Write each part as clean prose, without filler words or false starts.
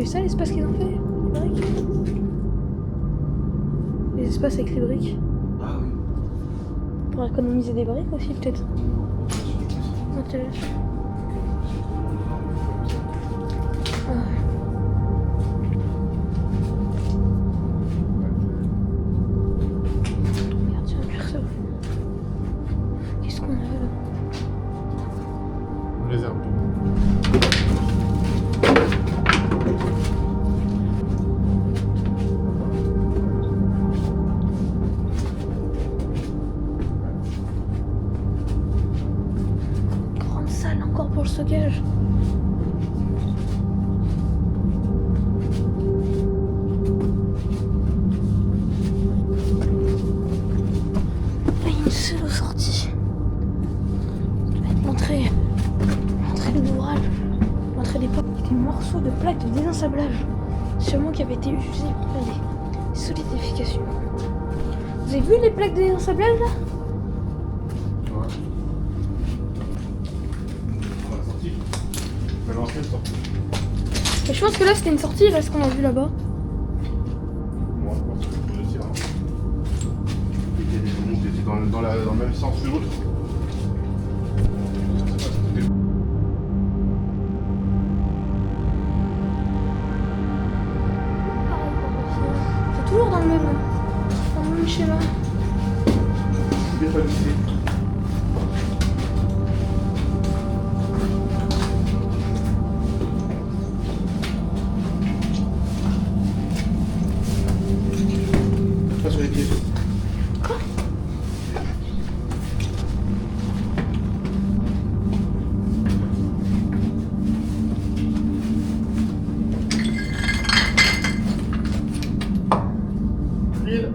C'est ça l'espace qu'ils ont fait? Les briques? Les espaces avec les briques. Ah oui. Pour économiser des briques aussi peut-être. Intéressant. Ah ouais. Merde, j'ai un curseur. Qu'est-ce qu'on a là? Réserve. Grande salle encore pour le stockage. Là, il y a une seule sortie. Ça doit être l'entrée de l'ouvrage. L'entrée des portes. Des morceaux de plaques de désensablage. Sûrement qui avaient été utilisés pour faire des solidifications. Vous avez vu les plaques de désensablage là? Ouais. On l'a sorti. Mais l'ancienne sortie. Et je pense que là c'était une sortie, là ce qu'on a vu là-bas. Moi, je pense que c'est pour le tir. Il était dans le même sens que l'autre. C'est toujours dans le même schéma. Il est pas vissé. Pas sur les pieds. Quoi? File.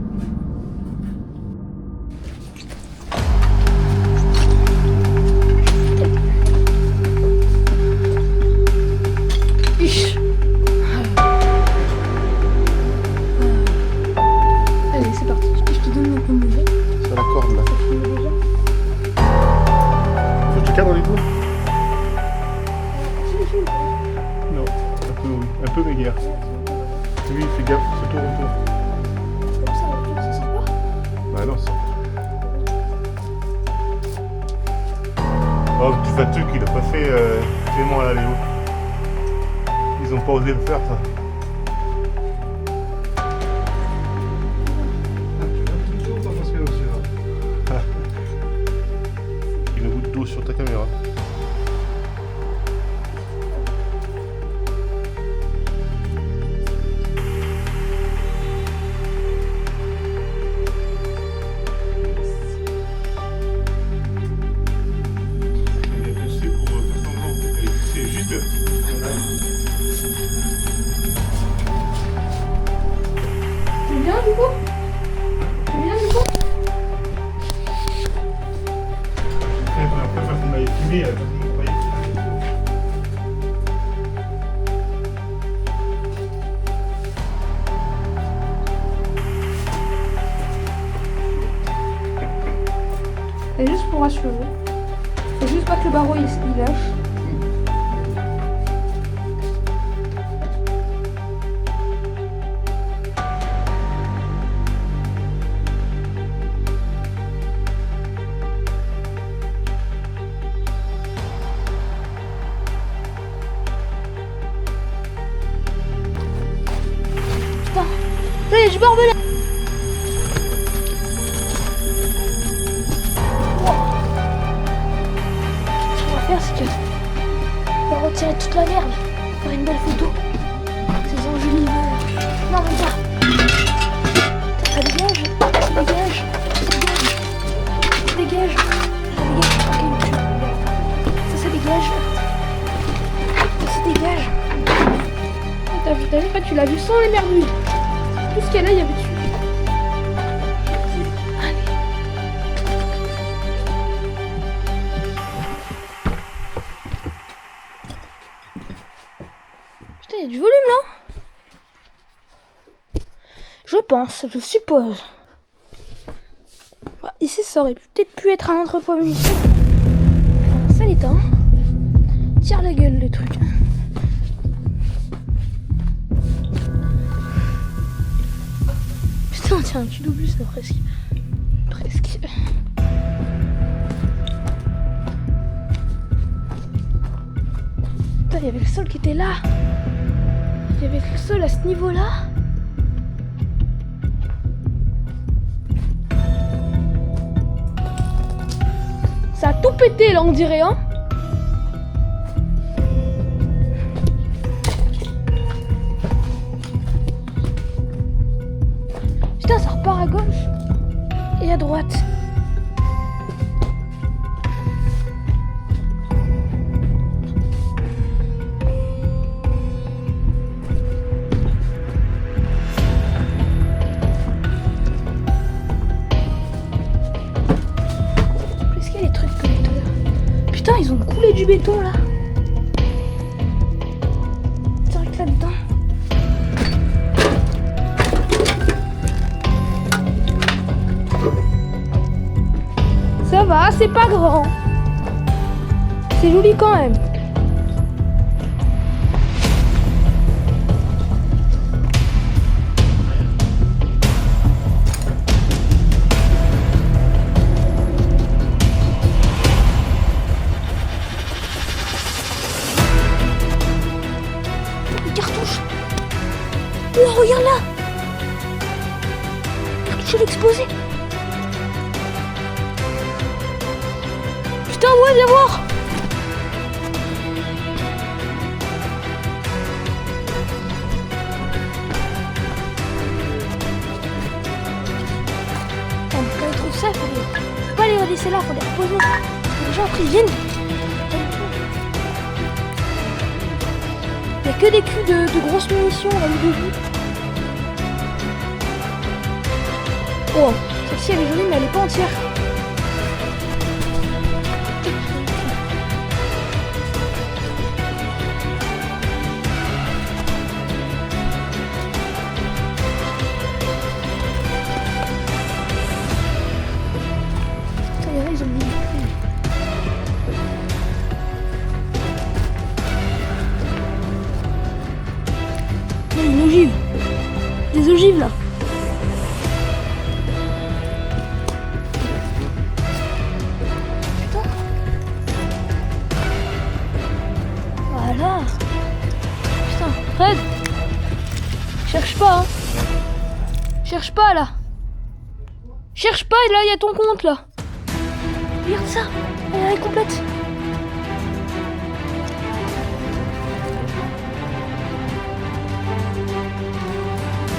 Ish. Allez, c'est parti. Je te donne mon combiné. Sur la corde là. Ça finit déjà. Faut que tu cadres les coups. Si, si. Non. Un peu mais guère. Oui, fais gaffe, c'est tour autour. Comme ça, le truc, ça sent pas. Bah non, ça. Oh, tu fais un truc qu'il a pas fait Clément là, Léo. Ils ont pas osé le faire, ça. Il a une goutte d'eau sur ta caméra. Elle est poussée pour faire semblant. Elle est poussée juste. C'est bien du coup? C'est bien du coup? Après, quand on m'avait filmé, personne ne croyait. Et juste pour rassurer. Faut juste pas que le barreau il lâche. Putain, ça y est, je barbelé. Ce qu'on va faire, c'est que on va retirer toute la merde, faire une belle photo. Ces enjoliveurs. Non, mais ça. Ça dégage, ça dégage, ça dégage, ça dégage, ok, ça dégage, ça dégage. T'as vu, en fait, tu l'as vu sans les merdouilles. Tout ce qu'il y a là, il y avait dessus. Allez. Putain, il y a du volume là. Je pense, je suppose. Voilà, ici, ça aurait peut-être pu être un entrepôt munitions. Ça l'état. Tire la gueule le truc. fait 1 kilo plus là presque. Presque. Putain, il y avait le sol qui était là. Il y avait le sol à ce niveau-là. Ça a tout pété là on dirait hein. Putain ça repart à gauche et à droite. Est-ce qu'il y a des trucs que les là. Putain ils ont coulé du béton là. Direct là-dedans. Ça va, c'est pas grand. C'est joli quand même. Une cartouche. Oh, regarde là. La cartouche elle a explosé. Putain, ouais, viens voir! Quand ils trouvent ça, faut pas les laisser là, faut les reposer. Les gens après ils viennent. Il n'y a que des culs de grosses munitions là, le début. Oh, celle-ci elle est jolie, mais elle est pas entière. Ils ont mis il y a une ogive. Des ogives là. Putain. Voilà. Putain, Fred. Cherche pas hein. Cherche pas là. Cherche pas, là il y a ton compte là. Regarde ça, elle est complète.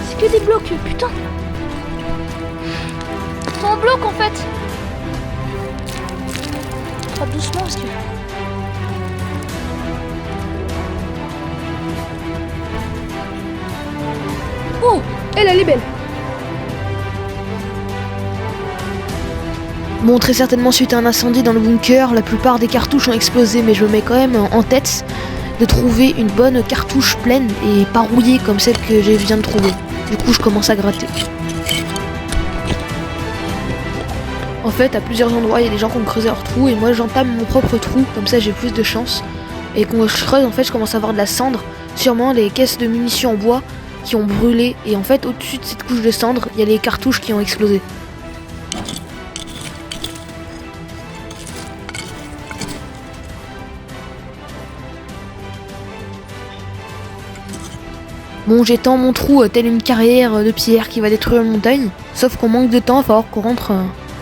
C'est que des blocs, putain. C'est en bloc en fait. Frappe doucement parce que... Oh, elle est belle. Bon, très certainement suite à un incendie dans le bunker, la plupart des cartouches ont explosé, mais je me mets quand même en tête de trouver une bonne cartouche pleine et pas rouillée comme celle que je viens de trouver. Du coup, je commence à gratter. En fait, à plusieurs endroits, il y a des gens qui ont creusé leur trou et moi j'entame mon propre trou, comme ça j'ai plus de chance. Et quand je creuse, en fait, je commence à avoir de la cendre, sûrement les caisses de munitions en bois qui ont brûlé. Et en fait, au-dessus de cette couche de cendre, il y a les cartouches qui ont explosé. Bon, j'étends mon trou tel une carrière de pierre qui va détruire une montagne. Sauf qu'on manque de temps, il va falloir qu'on rentre.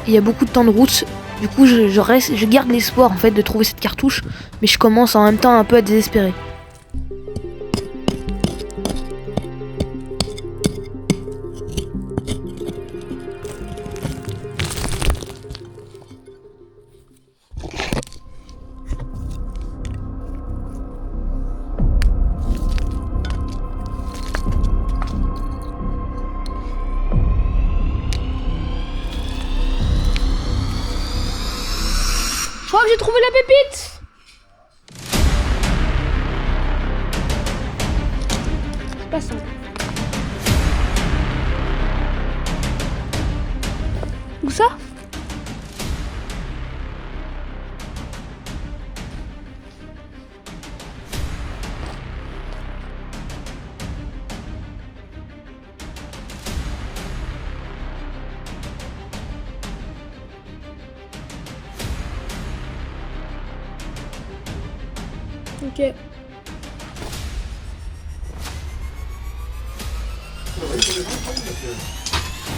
Il y a beaucoup de temps de route. Du coup, je garde l'espoir en fait de trouver cette cartouche. Mais je commence en même temps un peu à désespérer. Je crois que j'ai trouvé la pépite. C'est pas ça. Où ça? Ok.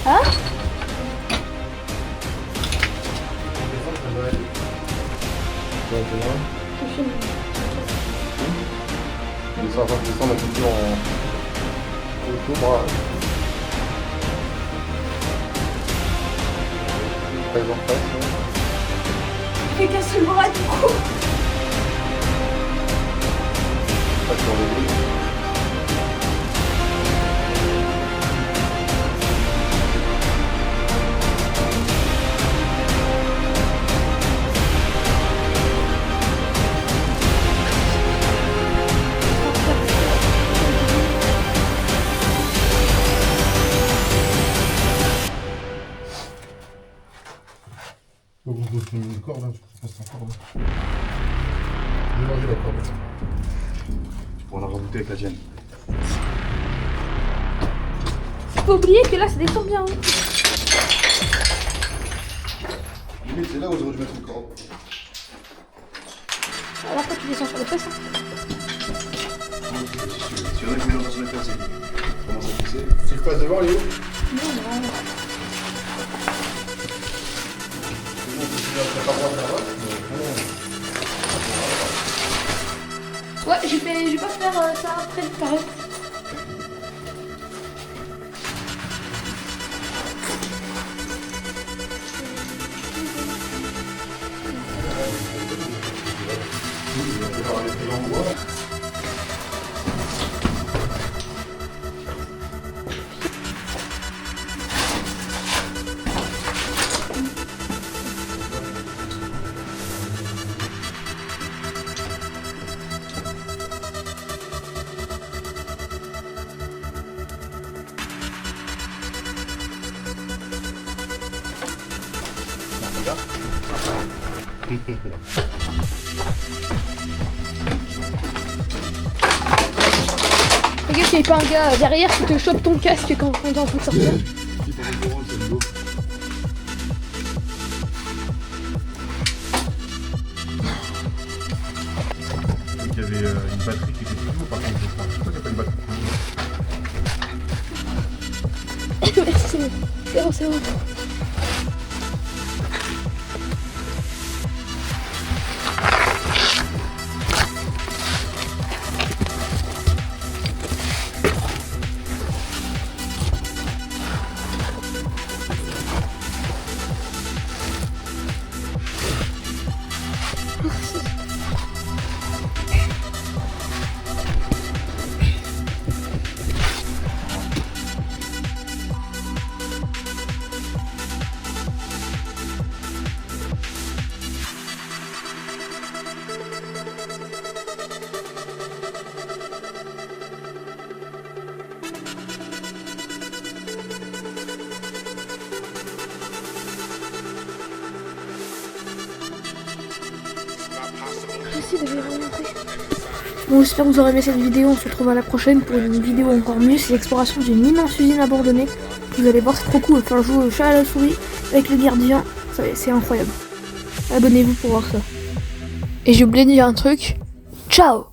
Hein? On va descendre un peu plus en octobre. Très en face. Fais casser le bras du coup. Pas sur le bruit. On doit se mettre une corde, hein, je passe en corde. J'ai mangé la corde. Tu pourras en rajouter avec la tienne. Faut oublier que là ça descend bien. Hein. Limite, c'est là où j'aurais dû mettre une corde. Alors après tu descends sur les fesses. Hein. Si y en a qui viennent sur les fesses, comment ça fixer? Tu le passes devant, Léo? Non. Ouais, je vais pas faire ça après le tarif. Regarde qu'il n'y ait pas un gars derrière qui te chope ton casque quand t'es en train de sortir. Il y avait une batterie qui était toujours, par contre, je crois. Pourquoi il n'y a pas une batterie? Merci, c'est bon. Bon, j'espère que vous aurez aimé cette vidéo. On se retrouve à la prochaine pour une vidéo encore mieux. C'est l'exploration d'une immense usine abandonnée. Vous allez voir, c'est trop cool. Faire jouer au chat à la souris avec le gardien. C'est incroyable. Abonnez-vous pour voir ça. Et j'ai oublié de dire un truc. Ciao!